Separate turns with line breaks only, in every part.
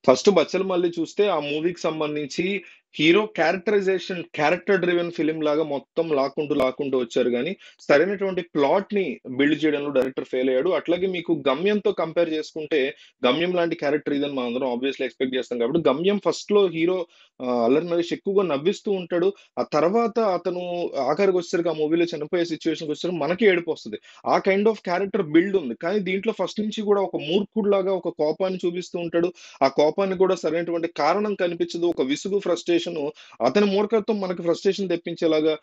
First 'Bachhala Malli' చూస్తే ఆ మూవీకి సంబంధించి hero characterization character driven film లాగా మొత్తం లాక్కుంటూ వచ్చారు గానీ, సరైనటువంటి ప్లాట్‌ని బిల్డ్ చేయడంలో డైరెక్టర్ ఫెయిల్ అయ్యాడు. అట్లాగే మీకు 'గమ్యంతో' కంపేర్ చేసుకుంటే, 'గమ్యం' లాంటి క్యారెక్టర్ ఇదని మనందరం ఆబ్వియస్‌లీ ఎక్స్‌పెక్ట్ చేస్తాం కాబట్టి, 'గమ్యం' ఫస్ట్‌లో హీరో 'అల్లరి నరేష్' ఎక్కువగా నవ్విస్తూ ఉంటాడు. ఆ తర్వాత అతను ఆఖరికొచ్చేసరికి ఆ మూవీలో చనిపోయే సిట్యుయేషన్‌కొచ్చేసరికి మనకి ఏడుపొస్తది. ఆ కైండ్ ఆఫ్ క్యారెక్టర్ బిల్డ్ ఉంది. కానీ దీంట్లో ఫస్ట్ నుంచి కూడా ఒక మూర్ఖుడిలాగా ఒక కోపాన్ని చూపిస్తూ ఉంటాడు. ఆ కోపానికి కూడా సరైనటువంటి కారణం కనిపించదు. ఒక విసుగు, ఫ్రస్ట్రేషను అతని మూర్ఖత్వం మనకి ఫ్రస్ట్రేషన్ తెప్పించేలాగా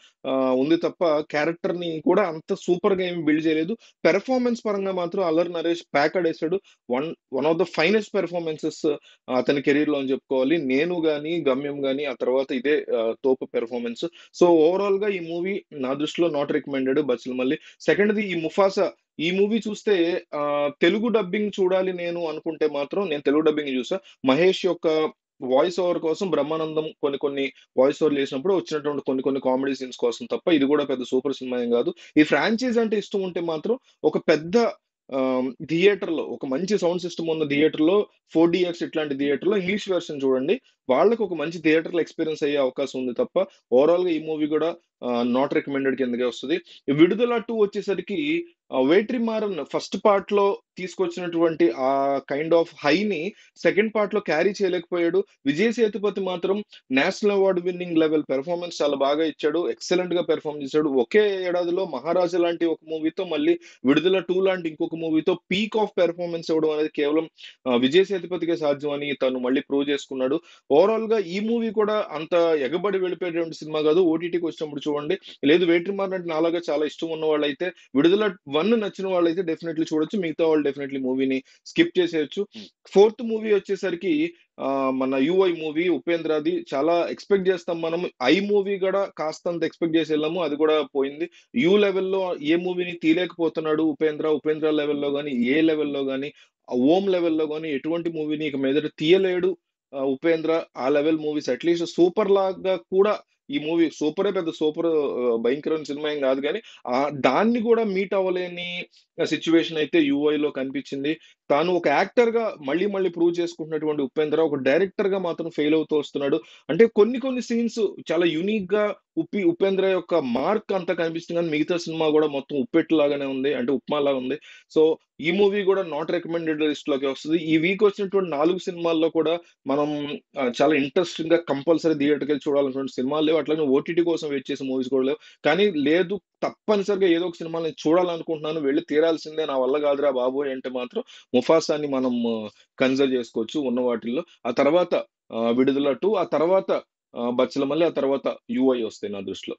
ఉంది తప్ప క్యారెక్టర్‌ని కూడా అంత సూపర్‌గా ఏమి బిల్డ్ చేయలేదు. పెర్ఫార్మన్స్ పరంగా మాత్రం 'అల్లరి నరేష్' ప్యాకడేసాడు. One one of the finest performances అతని కెరియర్‌లో అని చెప్పుకోవాలి. 'నేను' గాని, 'గమ్యం' గాని ఆ తర్వాత ఇదే తోపు పెర్ఫార్మన్స్. సో, ఓవరాల్‌గా ఈ మూవీ నా దృష్టిలో నాట్ రికమెండెడ్ 'బచ్చలమల్లి'. సెకండ్‌ది ఈ 'ముఫాసా' ఈ మూవీ చూస్తే తెలుగు డబ్బింగ్ చూడాలి నేను అనుకుంటే మాత్రం నేను తెలుగు డబ్బింగ్ చూసా. మహేష్ యొక్క వాయిస్ ఓవర్ కోసం బ్రహ్మానందం కొన్ని కొన్ని వాయిస్ ఓవర్‌లు చేసినప్పుడు వచ్చినటువంటి కొన్ని కొన్ని కామెడీ సీన్స్ కోసం తప్ప ఇది కూడా పెద్ద సూపర్ సినిమా ఏం గాదు. ఈ ఫ్రాంచైజ్ అంటే ఇష్టం ఉంటే మాత్రం ఒక పెద్ద థియేటర్‌లో ఒక మంచి సౌండ్ సిస్టమ్ ఉన్న థియేటర్‌లో 4డీఎక్స్ ఇట్లాంటి థియేటర్‌లో ఇంగ్లీష్ వెర్షన్ చూడండి. వాళ్ళకి ఒక మంచి థియేటర్‌లో ఎక్స్‌పీరియన్స్ అయ్యే అవకాశం ఉంది తప్ప ఓవరాల్‌గా ఈ మూవీ గూడా నాట్ రికమెండెడ్ కిందకే వస్తది. 'విడుదల 2' వచ్చేసరికి 'వేట్రిమారన్' ఫస్ట్ పార్ట్‌లో తీసుకొచ్చినటువంటి ఆ కైండ్ ఆఫ్ హైని సెకండ్ పార్ట్‌లో క్యారీ చేయలేకపోయాడు. 'విజయ్ సేతుపతి' మాత్రం national award winning level performance చాలా బాగా ఇచ్చాడు. ఎక్సలెంట్‌గా పెర్ఫార్మ్ చేశాడు. ఒకే ఏడాదిలో 'మహారాజా' లాంటి ఒక మూవీతో మళ్ళీ 'విడుదల 2' లాంటి ఇంకొక మూవీతో పీక్ ఆఫ్ పెర్ఫార్మన్స్ ఇవ్వడం అనేది కేవలం 'విజయ్ సేతుపతికే' సాధ్యం అని తను మళ్ళీ ప్రూవ్ చేసుకున్నాడు. ఓవరాల్‌గా ఈ మూవీ కూడా అంత ఎగబడి వెళ్ళిపోయేటువంటి సినిమా కాదు. ఓటీటీకి వచ్చినప్పుడు చూడండి. లేదు 'వేట్రిమారన్' అంటే నాలాగా చాలా ఇష్టం ఉన్నవాళ్ళైతే 'విడుదల 1' నచ్చిన వాళ్ళైతే డెఫినైట్‌లీ చూడొచ్చు. మిగతా వాళ్ళు డెఫినైట్‌లీ మూవీని స్కిప్ చేసేయొచ్చు. ఫోర్త్ మూవీ వచ్చేసరికి మన 'యూఐ' మూవీ 'ఉపేంద్ర'ది చాలా ఎక్స్‌పెక్ట్ చేస్తాం మనం. 'ఐ' మూవీ గూడా కాస్తంత ఎక్స్‌పెక్ట్ చేసి ఎళ్ళాము. అది కూడా పోయింది. 'యూ' లెవెల్‌లో ఏ మూవీని తీయలేకపోతున్నాడు 'ఉపేంద్ర'. 'ఉపేంద్ర' లెవెల్‌లో గాని, 'ఏ' లెవెల్‌లో గాని, 'ఓం' లెవెల్‌లో గాని ఎటువంటి మూవీని ఇక మీదట తీయలేడు 'ఉపేంద్ర'. ఆ లెవెల్ మూవీస్ అట్‌లీస్ట్ సూపర్ లాగా కూడా ఈ మూవీ సూపరే పెద్ద సూపర్ భయంకరమైన సినిమా ఏం గాదు గానీ, దాన్ని గూడా మీట్ అవ్వలేని సిట్యుయేషన్ అయితే 'యూఐలో' కనిపించింది. తాను ఒక యాక్టర్‌గా మళ్ళీ మళ్ళీ ప్రూవ్ చేసుకుంటున్నటువంటి 'ఉపేంద్ర' ఒక డైరెక్టర్‌గా మాత్రం ఫెయిల్ అవుతూ వస్తున్నాడు. అంటే కొన్ని కొన్ని సీన్స్ చాలా యూనిక్‌గా 'ఉపేంద్ర' యొక్క మార్క్ అంతా కనిపిస్తుంది గానీ, మిగతా సినిమా గూడా మొత్తం ఉప్పెట్టు లాగానే ఉంది. అంటే ఉప్మాలా ఉంది. సో, ఈ మూవీ గూడా నాట్ రికమెండెడ్ లిస్ట్‌లోకే వస్తది. ఈ వీక్ వచ్చినటువంటి 4 సినిమాల్లో కూడా మనం చాలా ఇంట్రెస్టింగ్‌గా కంపల్సరీ థియేటర్‌కెళ్ళి చూడాలనుకున్న సినిమాలు లేవు. అట్లాగే ఓటీటీ కోసం వెయిట్ చేసే మూవీస్ కూడా లేవు. కానీ లేదు తప్పనిసరిగా ఏదో ఒక సినిమా నేను చూడాలనుకుంటున్నాను. వెళ్లి తీరాల్సిందే నా వల్ల కాదురా బాబోయ్! అంటే మాత్రం 'ముఫాసా'ని మనం కన్సిడర్ చేసుకోవచ్చు ఉన్న వాటిల్లో. ఆ తర్వాత 'విడుదల 2' ఆ తర్వాత 'బచ్చలమల్లి' ఆ తర్వాత 'యూఐ' వస్తాయి నా దృష్టిలో.